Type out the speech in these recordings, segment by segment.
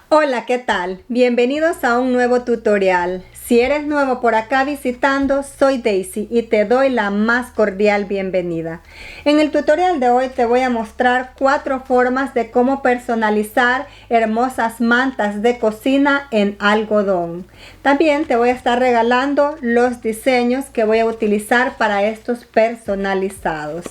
Hola, ¿qué tal? Bienvenidos a un nuevo tutorial. Si eres nuevo por acá visitando, soy Daisy y te doy la más cordial bienvenida. En el tutorial de hoy te voy a mostrar 4 formas de cómo personalizar hermosas mantas de cocina en algodón. También te voy a estar regalando los diseños que voy a utilizar para estos personalizados.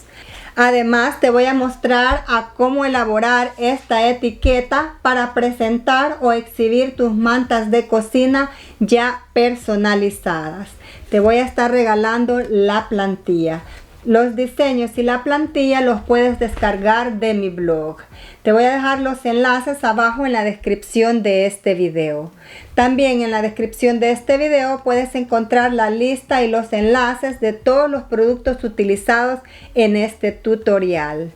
Además, te voy a mostrar a cómo elaborar esta etiqueta para presentar o exhibir tus mantas de cocina ya personalizadas. Te voy a estar regalando la plantilla. Los diseños y la plantilla los puedes descargar de mi blog. Te voy a dejar los enlaces abajo en la descripción de este video. También en la descripción de este video puedes encontrar la lista y los enlaces de todos los productos utilizados en este tutorial.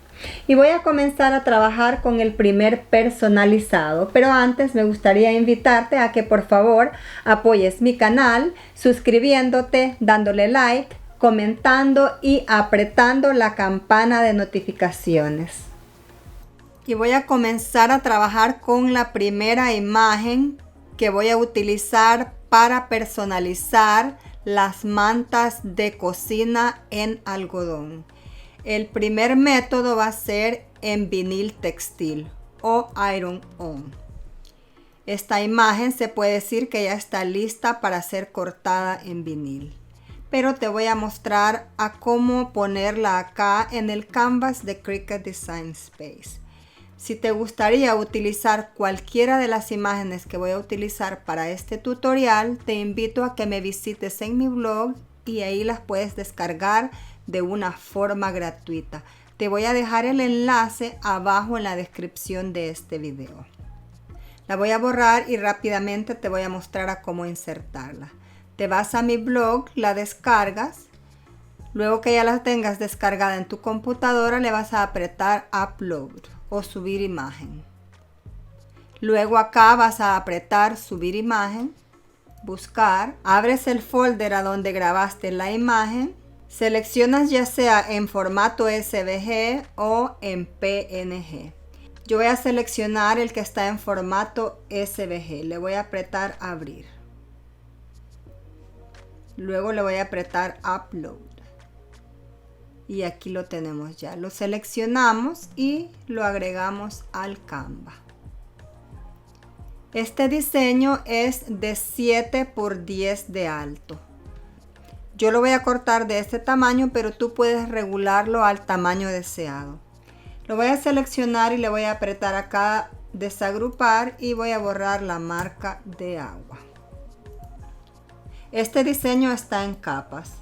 Y voy a comenzar a trabajar con el primer personalizado, pero antes me gustaría invitarte a que por favor apoyes mi canal suscribiéndote, dándole like, comentando y apretando la campana de notificaciones. Y voy a comenzar a trabajar con la primera imagen que voy a utilizar para personalizar las mantas de cocina en algodón. El primer método va a ser en vinil textil o iron on. Esta imagen se puede decir que ya está lista para ser cortada en vinil. Pero te voy a mostrar a cómo ponerla acá en el canvas de Cricut Design Space. Si te gustaría utilizar cualquiera de las imágenes que voy a utilizar para este tutorial, te invito a que me visites en mi blog y ahí las puedes descargar de una forma gratuita. Te voy a dejar el enlace abajo en la descripción de este video. La voy a borrar y rápidamente te voy a mostrar a cómo insertarla. Te vas a mi blog, la descargas. Luego que ya la tengas descargada en tu computadora, le vas a apretar Upload o subir imagen. Luego acá vas a apretar subir imagen, buscar, abres el folder a donde grabaste la imagen, seleccionas ya sea en formato SVG o en PNG. Yo voy a seleccionar el que está en formato SVG, le voy a apretar abrir. Luego le voy a apretar Upload. Y aquí lo tenemos ya. Lo seleccionamos y lo agregamos al Canva. Este diseño es de 7 por 10 de alto. Yo lo voy a cortar de este tamaño, pero tú puedes regularlo al tamaño deseado. Lo voy a seleccionar y le voy a apretar acá desagrupar y voy a borrar la marca de agua. Este diseño está en capas.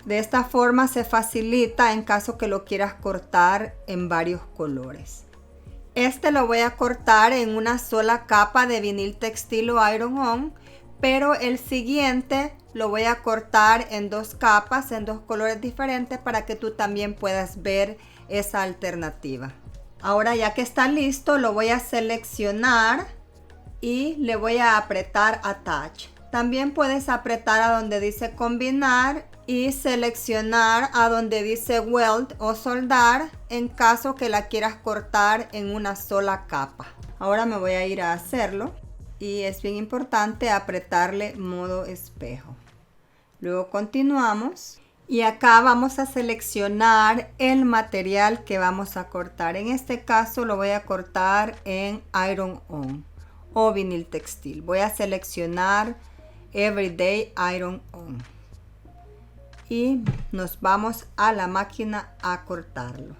De esta forma se facilita en caso que lo quieras cortar en varios colores. Este lo voy a cortar en una sola capa de vinil textil o iron on, pero el siguiente lo voy a cortar en 2 capas, en 2 colores diferentes para que tú también puedas ver esa alternativa. Ahora ya que está listo, lo voy a seleccionar y le voy a apretar Attach. También puedes apretar a donde dice combinar y seleccionar a donde dice weld o soldar en caso que la quieras cortar en una sola capa. Ahora me voy a ir a hacerlo y es bien importante apretarle modo espejo. Luego continuamos y acá vamos a seleccionar el material que vamos a cortar. En este caso lo voy a cortar en iron on o vinil textil. Voy a seleccionar Everyday Iron On y nos vamos a la máquina a cortarlo.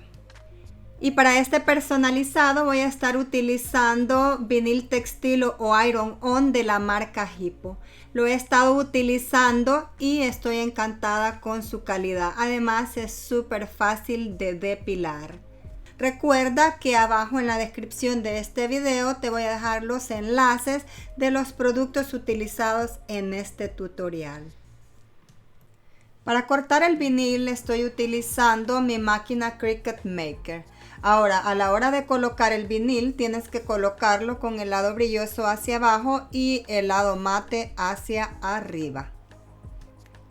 Y para este personalizado voy a estar utilizando vinil textil o iron on de la marca Hippo. Lo he estado utilizando y estoy encantada con su calidad. Además es súper fácil de depilar. Recuerda que abajo en la descripción de este video te voy a dejar los enlaces de los productos utilizados en este tutorial. Para cortar el vinil estoy utilizando mi máquina Cricut Maker. Ahora, a la hora de colocar el vinil, tienes que colocarlo con el lado brilloso hacia abajo y el lado mate hacia arriba.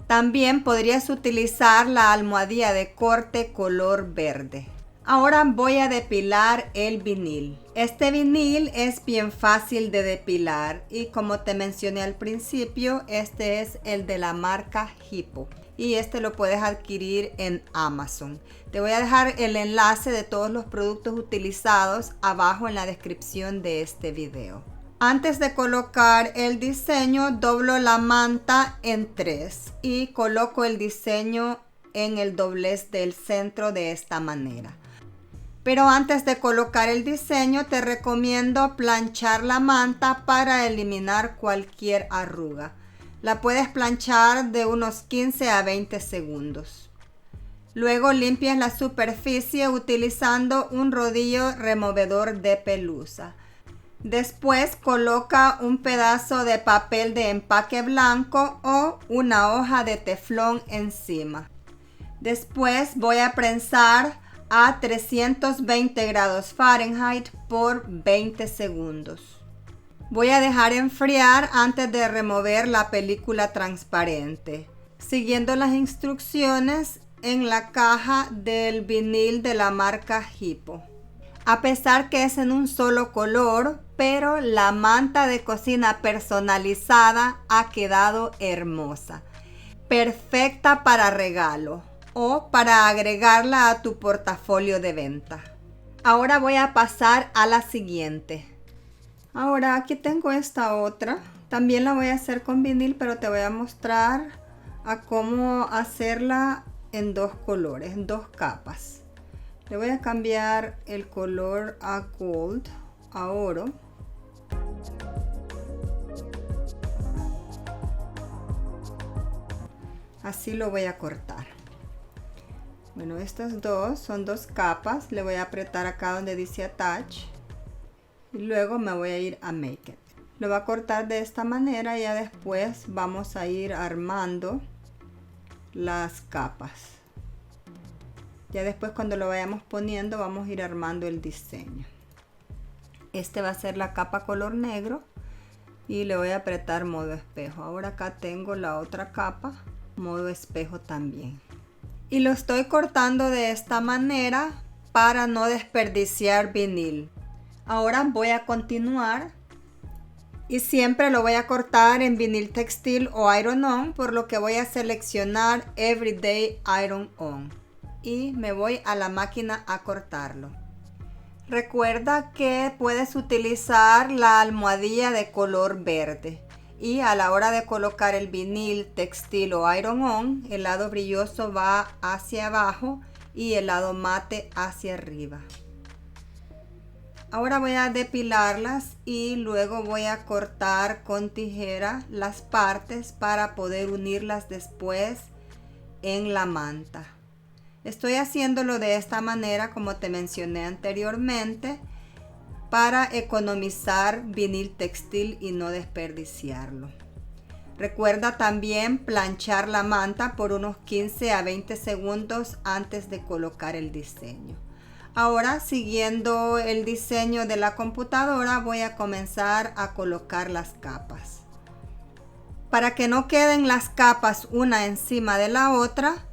También podrías utilizar la almohadilla de corte color verde. Ahora voy a depilar el vinil. Este vinil es bien fácil de depilar y como te mencioné al principio, este es el de la marca Hippo y este lo puedes adquirir en Amazon. Te voy a dejar el enlace de todos los productos utilizados abajo en la descripción de este video. Antes de colocar el diseño, doblo la manta en 3 y coloco el diseño en el doblez del centro de esta manera. Pero antes de colocar el diseño te recomiendo planchar la manta para eliminar cualquier arruga. La puedes planchar de unos 15 a 20 segundos. Luego limpias la superficie utilizando un rodillo removedor de pelusa. Después coloca un pedazo de papel de empaque blanco o una hoja de teflón encima. Después voy a prensar a 320 grados Fahrenheit por 20 segundos. Voy a dejar enfriar antes de remover la película transparente, siguiendo las instrucciones en la caja del vinil de la marca Hippo. A pesar que es en un solo color, pero la manta de cocina personalizada ha quedado hermosa, perfecta para regalo o para agregarla a tu portafolio de venta. Ahora voy a pasar a la siguiente. Ahora aquí tengo esta otra. También la voy a hacer con vinil, pero te voy a mostrar a cómo hacerla en dos colores, en dos capas. Le voy a cambiar el color a gold, a oro. Así lo voy a cortar. Bueno, estas dos son dos capas. Le voy a apretar acá donde dice attach. Y luego me voy a ir a make it. Lo voy a cortar de esta manera y ya después vamos a ir armando las capas. Ya después cuando lo vayamos poniendo vamos a ir armando el diseño. Este va a ser la capa color negro y le voy a apretar modo espejo. Ahora acá tengo la otra capa, modo espejo también. Y lo estoy cortando de esta manera para no desperdiciar vinil. Ahora voy a continuar y siempre lo voy a cortar en vinil textil o iron on, por lo que voy a seleccionar Everyday Iron On y me voy a la máquina a cortarlo. Recuerda que puedes utilizar la almohadilla de color verde y a la hora de colocar el vinil textil o iron on, el lado brilloso va hacia abajo y el lado mate hacia arriba. Ahora voy a depilarlas y luego voy a cortar con tijera las partes para poder unirlas después en la manta. Estoy haciéndolo de esta manera como te mencioné anteriormente para economizar vinil textil y no desperdiciarlo. Recuerda también planchar la manta por unos 15 a 20 segundos antes de colocar el diseño. Ahora, siguiendo el diseño de la computadora, voy a comenzar a colocar las capas. Para que no queden las capas una encima de la otra,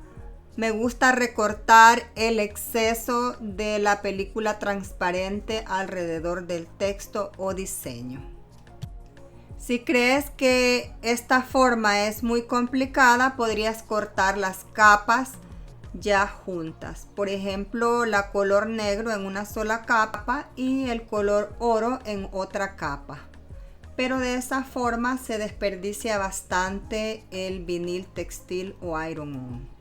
me gusta recortar el exceso de la película transparente alrededor del texto o diseño. Si crees que esta forma es muy complicada, podrías cortar las capas ya juntas. Por ejemplo, la color negro en una sola capa y el color oro en otra capa. Pero de esa forma se desperdicia bastante el vinil textil o iron on.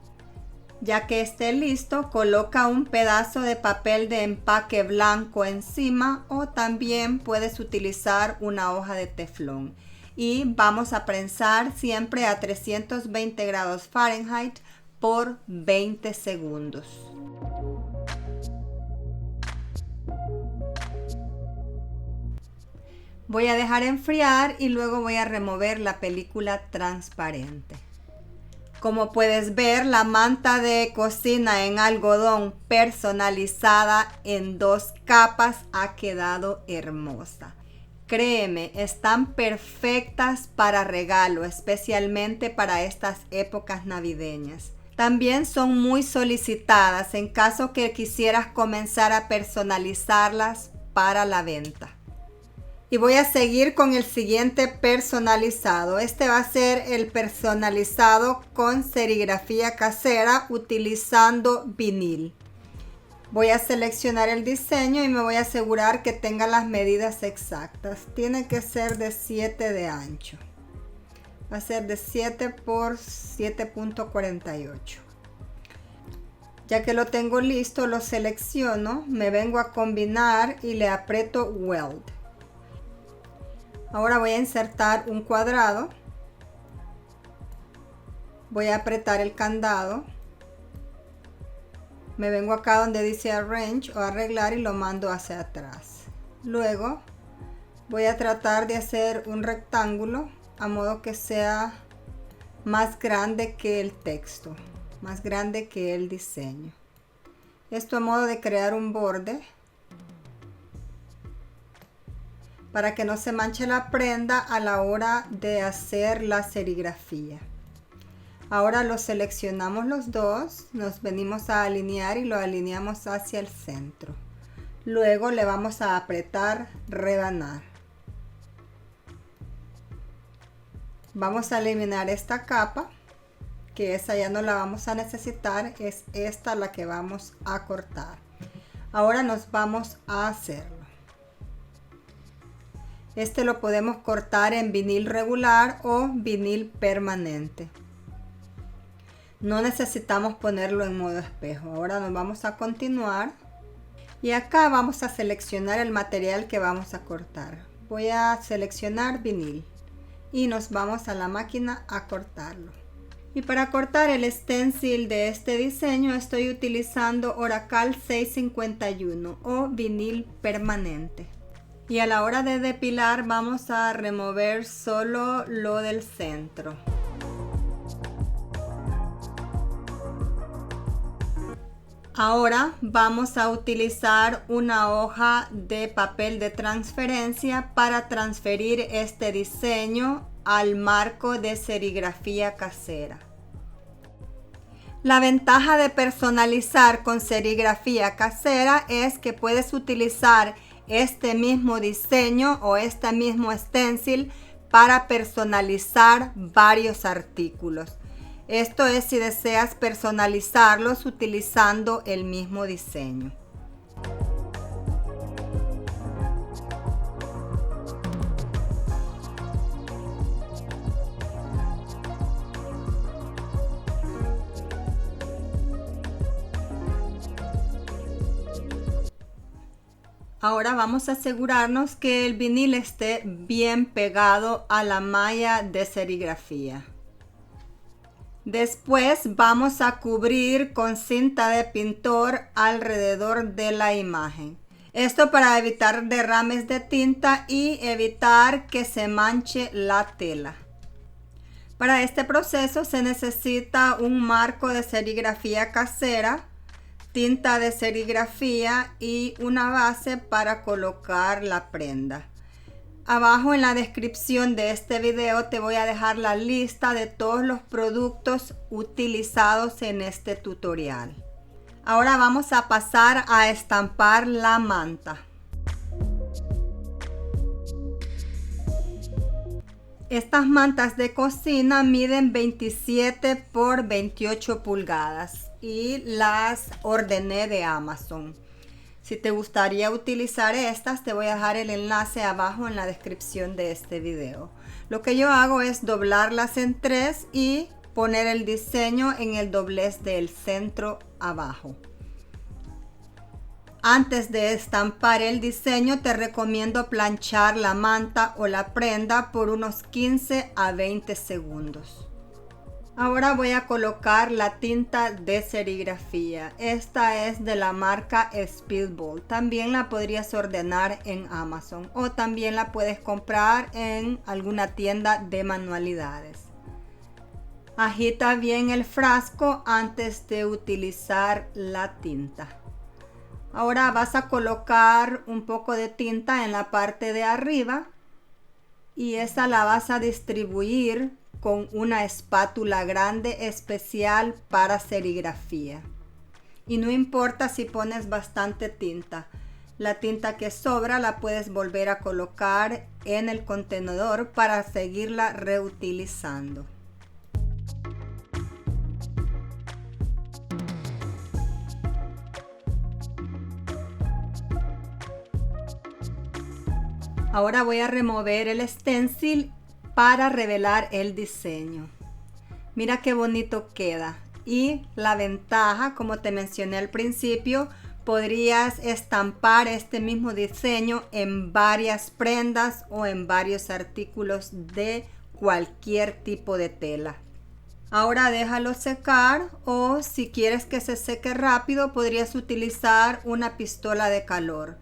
Ya que esté listo, coloca un pedazo de papel de empaque blanco encima o también puedes utilizar una hoja de teflón. Y vamos a prensar siempre a 320 grados Fahrenheit por 20 segundos. Voy a dejar enfriar y luego voy a remover la película transparente. Como puedes ver, la manta de cocina en algodón personalizada en dos capas ha quedado hermosa. Créeme, están perfectas para regalo, especialmente para estas épocas navideñas. También son muy solicitadas en caso que quisieras comenzar a personalizarlas para la venta. Y voy a seguir con el siguiente personalizado. Este va a ser el personalizado con serigrafía casera utilizando vinil. Voy a seleccionar el diseño y me voy a asegurar que tenga las medidas exactas. Tiene que ser de 7 de ancho. Va a ser de 7 por 7.48. Ya que lo tengo listo, lo selecciono, me vengo a combinar y le aprieto Weld. Ahora voy a insertar un cuadrado. Voy a apretar el candado. Me vengo acá donde dice Arrange o arreglar y lo mando hacia atrás. Luego voy a tratar de hacer un rectángulo a modo que sea más grande que el texto, más grande que el diseño. Esto a modo de crear un borde para que no se manche la prenda a la hora de hacer la serigrafía. Ahora lo seleccionamos los dos, nos venimos a alinear y lo alineamos hacia el centro. Luego le vamos a apretar rebanar. Vamos a eliminar esta capa, que esa ya no la vamos a necesitar, es esta la que vamos a cortar. Ahora nos vamos a hacerlo. Este lo podemos cortar en vinil regular o vinil permanente. No necesitamos ponerlo en modo espejo. Ahora nos vamos a continuar y acá vamos a seleccionar el material que vamos a cortar. Voy a seleccionar vinil y nos vamos a la máquina a cortarlo. Y para cortar el stencil de este diseño estoy utilizando Oracal 651 o vinil permanente. Y a la hora de depilar vamos a remover solo lo del centro. Ahora vamos a utilizar una hoja de papel de transferencia para transferir este diseño al marco de serigrafía casera. La ventaja de personalizar con serigrafía casera es que puedes utilizar este mismo diseño o este mismo stencil para personalizar varios artículos. Esto es si deseas personalizarlos utilizando el mismo diseño. Ahora vamos a asegurarnos que el vinil esté bien pegado a la malla de serigrafía. Después vamos a cubrir con cinta de pintor alrededor de la imagen. Esto para evitar derrames de tinta y evitar que se manche la tela. Para este proceso se necesita un marco de serigrafía casera, tinta de serigrafía y una base para colocar la prenda. Abajo en la descripción de este video te voy a dejar la lista de todos los productos utilizados en este tutorial. Ahora vamos a pasar a estampar la manta. Estas mantas de cocina miden 27 por 28 pulgadas y las ordené de Amazon. Si te gustaría utilizar estas, te voy a dejar el enlace abajo en la descripción de este video. Lo que yo hago es doblarlas en 3 y poner el diseño en el doblez del centro abajo. Antes de estampar el diseño, te recomiendo planchar la manta o la prenda por unos 15 a 20 segundos. Ahora voy a colocar la tinta de serigrafía. Esta es de la marca Speedball. También la podrías ordenar en Amazon o también la puedes comprar en alguna tienda de manualidades. Agita bien el frasco antes de utilizar la tinta. Ahora vas a colocar un poco de tinta en la parte de arriba y esa la vas a distribuir con una espátula grande especial para serigrafía. Y no importa si pones bastante tinta. La tinta que sobra la puedes volver a colocar en el contenedor para seguirla reutilizando. Ahora voy a remover el stencil para revelar el diseño. Mira qué bonito queda. Y la ventaja, como te mencioné al principio, podrías estampar este mismo diseño en varias prendas o en varios artículos de cualquier tipo de tela. Ahora déjalo secar, o si quieres que se seque rápido podrías utilizar una pistola de calor.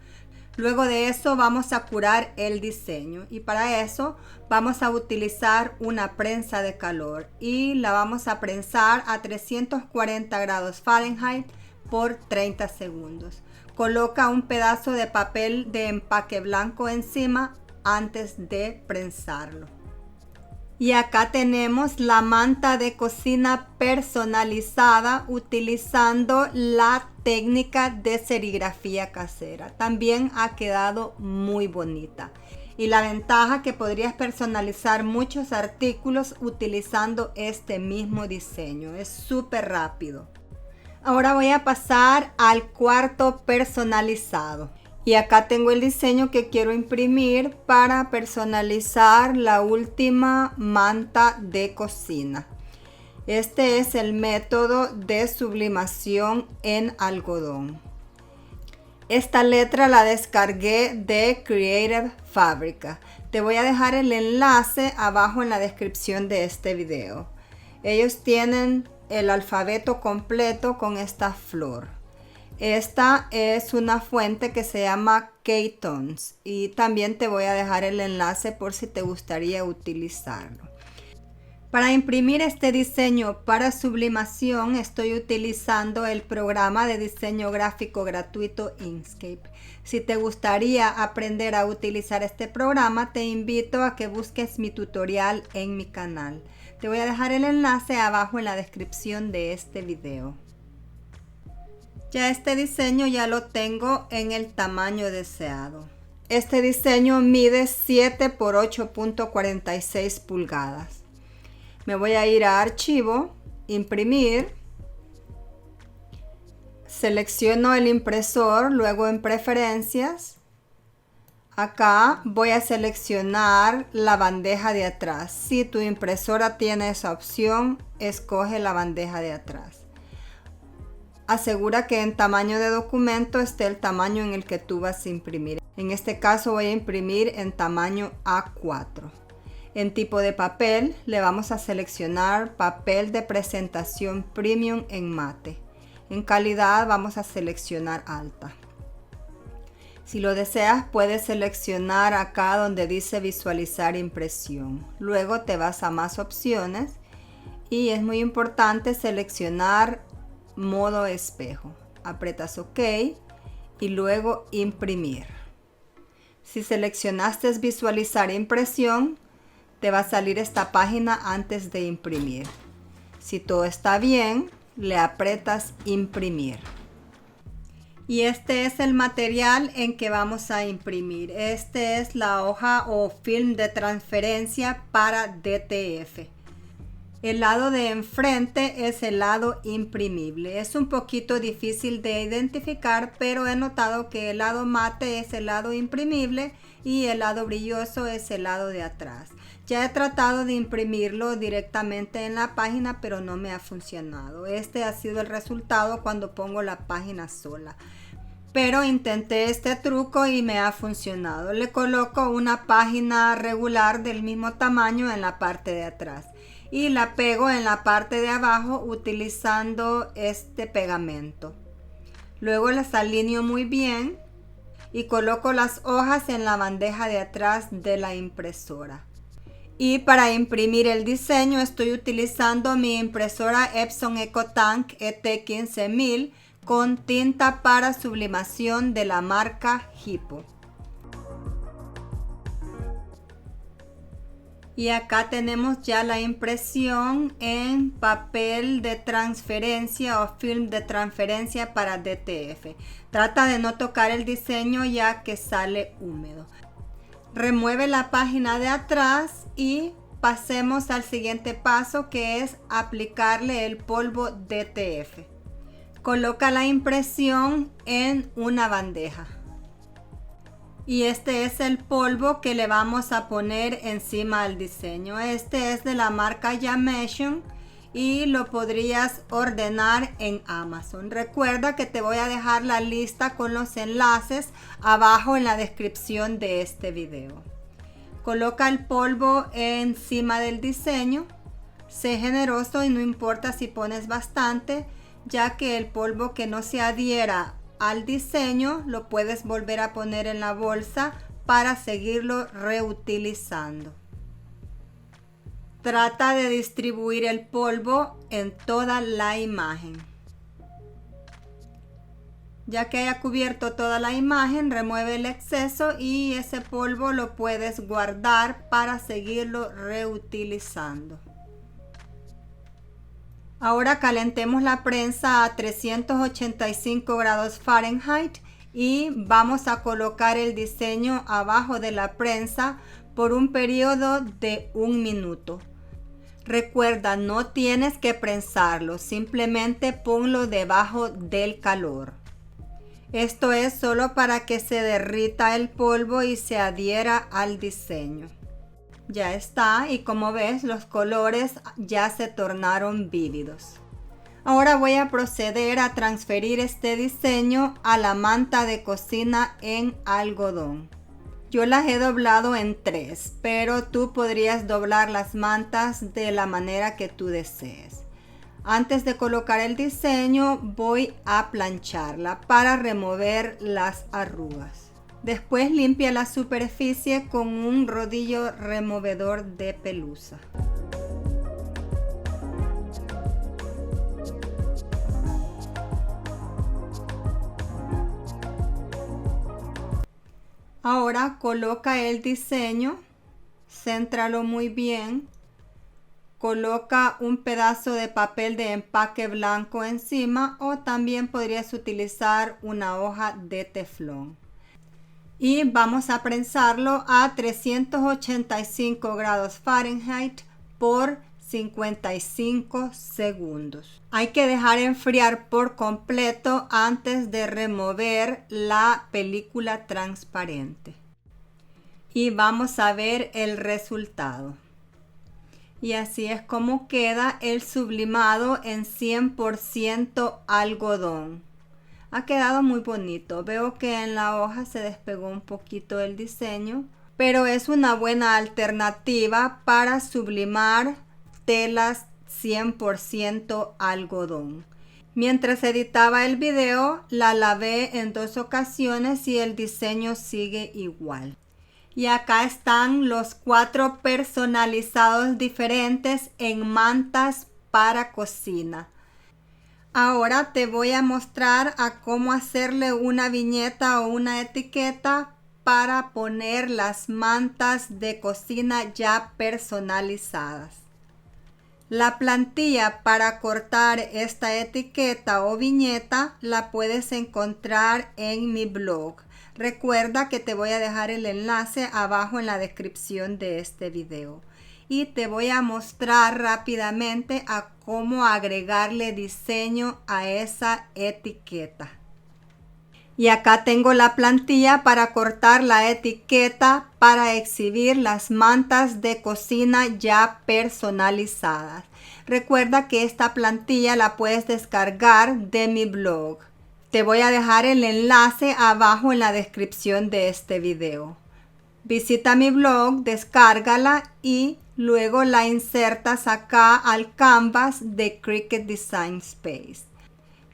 Luego de eso vamos a curar el diseño, y para eso vamos a utilizar una prensa de calor y la vamos a prensar a 340 grados Fahrenheit por 30 segundos. Coloca un pedazo de papel de empaque blanco encima antes de prensarlo. Y acá tenemos la manta de cocina personalizada utilizando la técnica de serigrafía casera. También ha quedado muy bonita. Y la ventaja que podrías personalizar muchos artículos utilizando este mismo diseño. Es súper rápido. Ahora voy a pasar al cuarto personalizado. Y acá tengo el diseño que quiero imprimir para personalizar la última manta de cocina. Este es el método de sublimación en algodón. Esta letra la descargué de Creative Fabrica. Te voy a dejar el enlace abajo en la descripción de este video. Ellos tienen el alfabeto completo con esta flor. Esta es una fuente que se llama K-Tones y también te voy a dejar el enlace por si te gustaría utilizarlo. Para imprimir este diseño para sublimación estoy utilizando el programa de diseño gráfico gratuito Inkscape. Si te gustaría aprender a utilizar este programa, te invito a que busques mi tutorial en mi canal. Te voy a dejar el enlace abajo en la descripción de este video. Ya este diseño ya lo tengo en el tamaño deseado. Este diseño mide 7 por 8.46 pulgadas. Me voy a ir a Archivo, Imprimir. Selecciono el impresor, luego en Preferencias. Acá voy a seleccionar la bandeja de atrás. Si tu impresora tiene esa opción, escoge la bandeja de atrás. Asegura que en tamaño de documento esté el tamaño en el que tú vas a imprimir. En este caso voy a imprimir en tamaño A4. En tipo de papel le vamos a seleccionar papel de presentación premium en mate. En calidad vamos a seleccionar alta. Si lo deseas puedes seleccionar acá donde dice visualizar impresión. Luego te vas a más opciones y es muy importante seleccionar modo espejo. Aprietas OK y luego imprimir. Si seleccionaste visualizar impresión, te va a salir esta página antes de imprimir. Si todo está bien, le aprietas imprimir. Y este es el material en que vamos a imprimir. Este es la hoja o film de transferencia para DTF. El lado de enfrente es el lado imprimible. Es un poquito difícil de identificar, pero he notado que el lado mate es el lado imprimible y el lado brilloso es el lado de atrás. Ya he tratado de imprimirlo directamente en la página, pero no me ha funcionado. Este ha sido el resultado cuando pongo la página sola. Pero intenté este truco y me ha funcionado. Le coloco una página regular del mismo tamaño en la parte de atrás y la pego en la parte de abajo utilizando este pegamento. Luego las alineo muy bien y coloco las hojas en la bandeja de atrás de la impresora. Y para imprimir el diseño estoy utilizando mi impresora Epson EcoTank ET15000 con tinta para sublimación de la marca Hippo. Y acá tenemos ya la impresión en papel de transferencia o film de transferencia para DTF. Trata de no tocar el diseño ya que sale húmedo. Remueve la página de atrás y pasemos al siguiente paso, que es aplicarle el polvo DTF. Coloca la impresión en una bandeja. Y este es el polvo que le vamos a poner encima al diseño. Este es de la marca Yamation y lo podrías ordenar en Amazon. Recuerda que te voy a dejar la lista con los enlaces abajo en la descripción de este video. Coloca el polvo encima del diseño. Sé generoso y no importa si pones bastante, ya que el polvo que no se adhiera al diseño lo puedes volver a poner en la bolsa para seguirlo reutilizando. Trata de distribuir el polvo en toda la imagen. Ya que haya cubierto toda la imagen, remueve el exceso y ese polvo lo puedes guardar para seguirlo reutilizando. Ahora calentemos la prensa a 385 grados Fahrenheit y vamos a colocar el diseño abajo de la prensa por un periodo de 1 minuto. Recuerda, no tienes que prensarlo, simplemente ponlo debajo del calor. Esto es solo para que se derrita el polvo y se adhiera al diseño. Ya está, y como ves, los colores ya se tornaron vívidos. Ahora voy a proceder a transferir este diseño a la manta de cocina en algodón. Yo las he doblado en 3, pero tú podrías doblar las mantas de la manera que tú desees. Antes de colocar el diseño, voy a plancharla para remover las arrugas. Después limpia la superficie con un rodillo removedor de pelusa. Ahora coloca el diseño, céntralo muy bien, coloca un pedazo de papel de empaque blanco encima o también podrías utilizar una hoja de teflón. Y vamos a prensarlo a 385 grados Fahrenheit por 55 segundos. Hay que dejar enfriar por completo antes de remover la película transparente. Y vamos a ver el resultado. Y así es como queda el sublimado en 100% algodón. Ha quedado muy bonito. Veo que en la hoja se despegó un poquito el diseño, pero es una buena alternativa para sublimar telas 100% algodón. Mientras editaba el video, la lavé en 2 ocasiones y el diseño sigue igual. Y acá están los 4 personalizados diferentes en mantas para cocina. Ahora te voy a mostrar a cómo hacerle una viñeta o una etiqueta para poner las mantas de cocina ya personalizadas. La plantilla para cortar esta etiqueta o viñeta la puedes encontrar en mi blog. Recuerda que te voy a dejar el enlace abajo en la descripción de este video. Y te voy a mostrar rápidamente a cómo agregarle diseño a esa etiqueta. Y acá tengo la plantilla para cortar la etiqueta para exhibir las mantas de cocina ya personalizadas. Recuerda que esta plantilla la puedes descargar de mi blog. Te voy a dejar el enlace abajo en la descripción de este video. Visita mi blog, descárgala y luego la insertas acá al canvas de Cricut Design Space.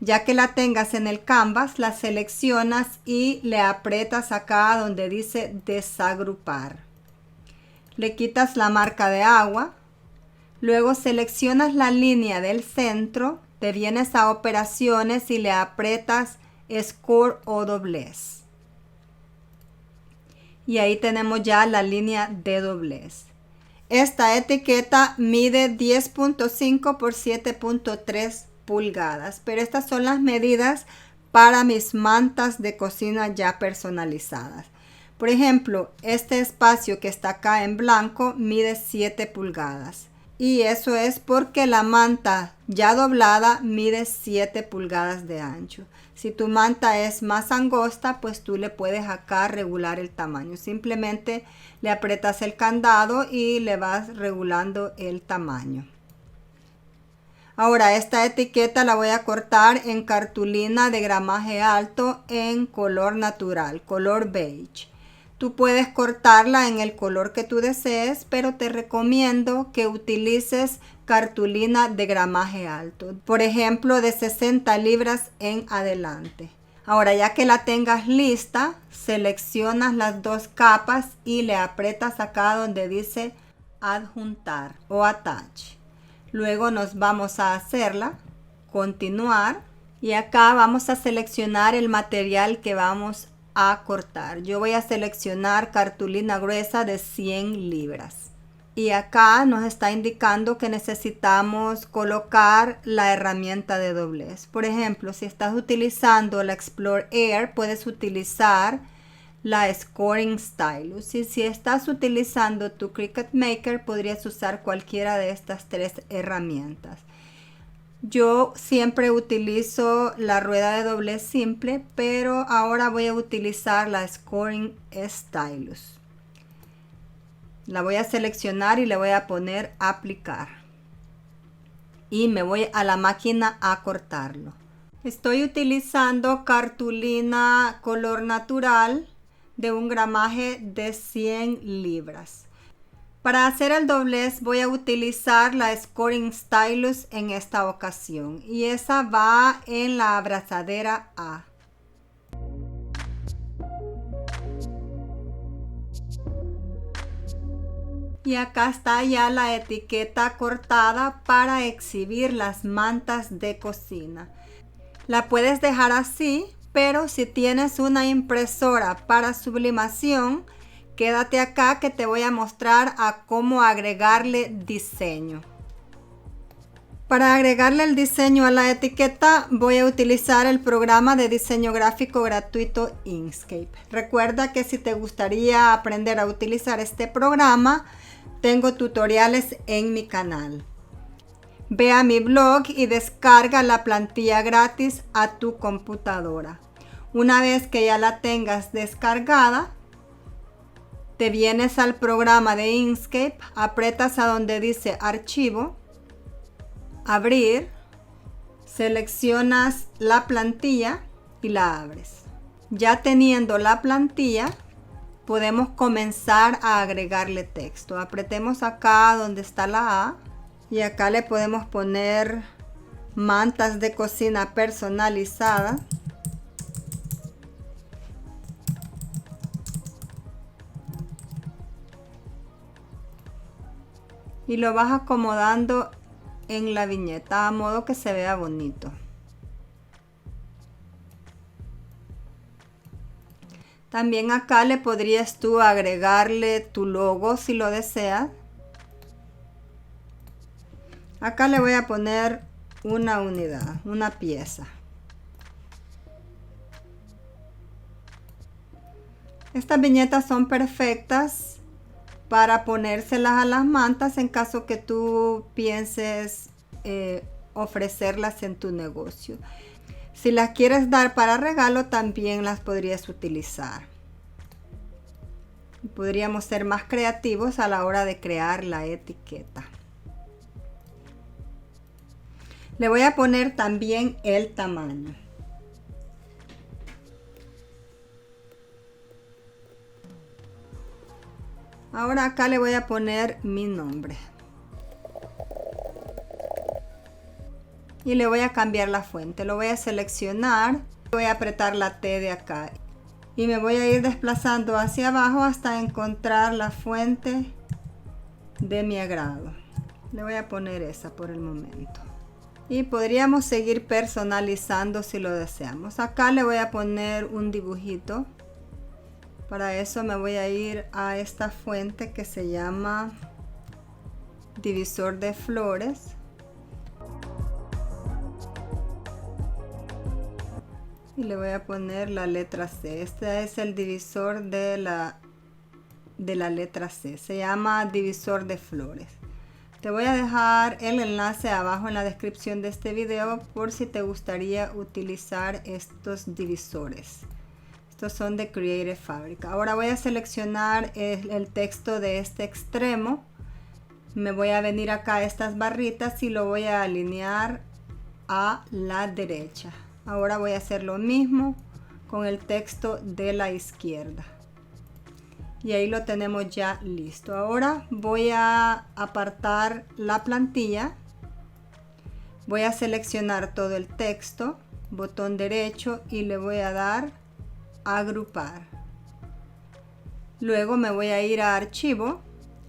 Ya que la tengas en el canvas, la seleccionas y le aprietas acá donde dice desagrupar. Le quitas la marca de agua. Luego seleccionas la línea del centro, te vienes a operaciones y le aprietas Score o doblez. Y ahí tenemos ya la línea de doblez. Esta etiqueta mide 10.5 por 7.3 pulgadas, pero estas son las medidas para mis mantas de cocina ya personalizadas. Por ejemplo, este espacio que está acá en blanco mide 7 pulgadas. Y eso es porque la manta ya doblada mide 7 pulgadas de ancho. Si tu manta es más angosta, pues tú le puedes acá regular el tamaño. Simplemente le aprietas el candado y le vas regulando el tamaño. Ahora esta etiqueta la voy a cortar en cartulina de gramaje alto en color natural, color beige. Tú puedes cortarla en el color que tú desees, pero te recomiendo que utilices cartulina de gramaje alto. Por ejemplo, de 60 libras en adelante. Ahora, ya que la tengas lista, seleccionas las dos capas y le aprietas acá donde dice adjuntar o attach. Luego nos vamos a hacerla, continuar, y acá vamos a seleccionar el material que vamos a cortar. Yo voy a seleccionar cartulina gruesa de 100 libras. Y acá nos está indicando que necesitamos colocar la herramienta de doblez. Por ejemplo, si estás utilizando la Explore Air, puedes utilizar la Scoring Stylus. Y si estás utilizando tu Cricut Maker, podrías usar cualquiera de estas tres herramientas. Yo siempre utilizo la rueda de doblez simple, pero ahora voy a utilizar la Scoring Stylus. La voy a seleccionar y le voy a poner aplicar. Y me voy a la máquina a cortarlo. Estoy utilizando cartulina color natural de un gramaje de 100 libras. Para hacer el doblez voy a utilizar la Scoring Stylus en esta ocasión y esa va en la abrazadera A. Y acá está ya la etiqueta cortada para exhibir las mantas de cocina. La puedes dejar así, pero si tienes una impresora para sublimación, quédate acá que te voy a mostrar a cómo agregarle diseño. Para agregarle el diseño a la etiqueta voy a utilizar el programa de diseño gráfico gratuito Inkscape. Recuerda que si te gustaría aprender a utilizar este programa, tengo tutoriales en mi canal. Ve a mi blog y descarga la plantilla gratis a tu computadora. Una vez que ya la tengas descargada, te vienes al programa de Inkscape, aprietas a donde dice archivo, abrir, seleccionas la plantilla y la abres. Ya teniendo la plantilla, podemos comenzar a agregarle texto. Apretemos acá donde está la A y acá le podemos poner mantas de cocina personalizadas. Y lo vas acomodando en la viñeta a modo que se vea bonito. También acá le podrías tú agregarle tu logo si lo deseas. Acá le voy a poner una unidad, una pieza. Estas viñetas son perfectas para ponérselas a las mantas en caso que tú pienses ofrecerlas en tu negocio. Si las quieres dar para regalo, también las podrías utilizar. Podríamos ser más creativos a la hora de crear la etiqueta. Le voy a poner también el tamaño. Ahora acá le voy a poner mi nombre. Y le voy a cambiar la fuente. Lo voy a seleccionar. Voy a apretar la T de acá. Y me voy a ir desplazando hacia abajo hasta encontrar la fuente de mi agrado. Le voy a poner esa por el momento. Y podríamos seguir personalizando si lo deseamos. Acá le voy a poner un dibujito. Para eso me voy a ir a esta fuente que se llama divisor de flores. Y le voy a poner la letra C. Este es el divisor de la letra C. Se llama divisor de flores. Te voy a dejar el enlace abajo en la descripción de este video por si te gustaría utilizar estos divisores. Estos son de Creative Fabric. Ahora voy a seleccionar el texto de este extremo. Me voy a venir acá a estas barritas y lo voy a alinear a la derecha. Ahora voy a hacer lo mismo con el texto de la izquierda. Y ahí lo tenemos ya listo. Ahora voy a apartar la plantilla. Voy a seleccionar todo el texto, botón derecho, y le voy a dar a agrupar. Luego me voy a ir a archivo,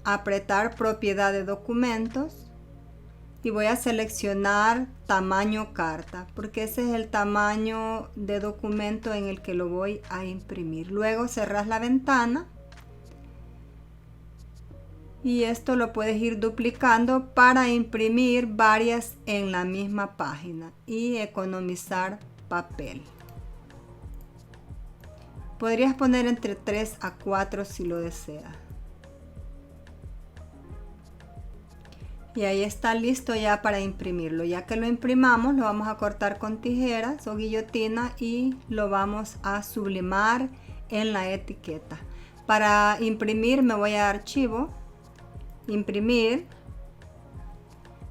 apretar propiedad de documentos y voy a seleccionar tamaño carta, porque ese es el tamaño de documento en el que lo voy a imprimir. Luego cerras la ventana. Y esto lo puedes ir duplicando para imprimir varias en la misma página y economizar papel. Podrías poner entre 3 a 4 si lo deseas. Y ahí está listo ya para imprimirlo. Ya que lo imprimamos, lo vamos a cortar con tijeras o guillotina y lo vamos a sublimar en la etiqueta. Para imprimir me voy a archivo, imprimir,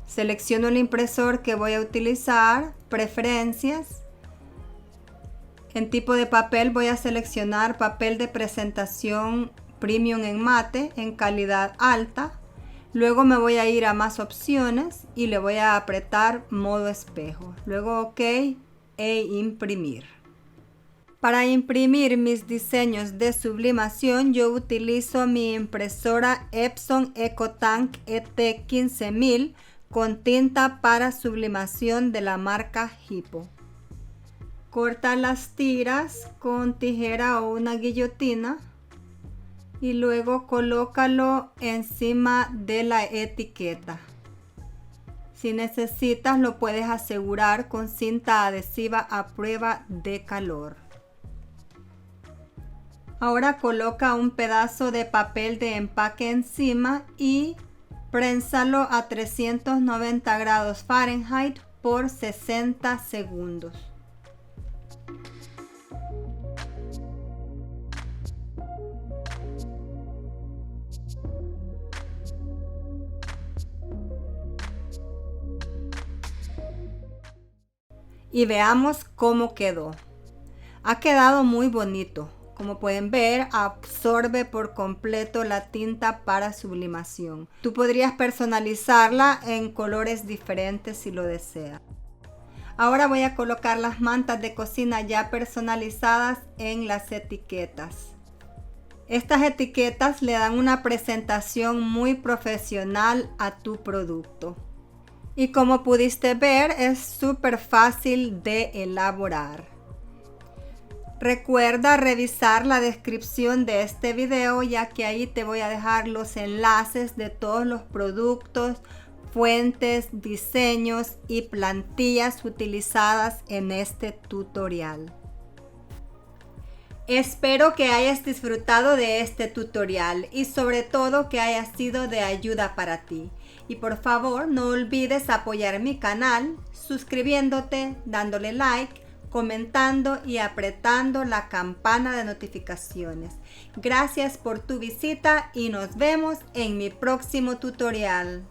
selecciono el impresor que voy a utilizar, preferencias. En tipo de papel voy a seleccionar papel de presentación premium en mate en calidad alta. Luego me voy a ir a más opciones y le voy a apretar modo espejo. Luego OK e imprimir. Para imprimir mis diseños de sublimación yo utilizo mi impresora Epson EcoTank ET15000 con tinta para sublimación de la marca Hippo. Corta las tiras con tijera o una guillotina y luego colócalo encima de la etiqueta. Si necesitas lo puedes asegurar con cinta adhesiva a prueba de calor. Ahora coloca un pedazo de papel de empaque encima y prénsalo a 390 grados Fahrenheit por 60 segundos. Y veamos cómo quedó. Ha quedado muy bonito. Como pueden ver, absorbe por completo la tinta para sublimación. Tú podrías personalizarla en colores diferentes si lo deseas. Ahora voy a colocar las mantas de cocina ya personalizadas en las etiquetas. Estas etiquetas le dan una presentación muy profesional a tu producto. Y como pudiste ver, es súper fácil de elaborar. Recuerda revisar la descripción de este video, ya que ahí te voy a dejar los enlaces de todos los productos, fuentes, diseños y plantillas utilizadas en este tutorial. Espero que hayas disfrutado de este tutorial y sobre todo que haya sido de ayuda para ti. Y por favor no olvides apoyar mi canal suscribiéndote, dándole like, comentando y apretando la campana de notificaciones. Gracias por tu visita y nos vemos en mi próximo tutorial.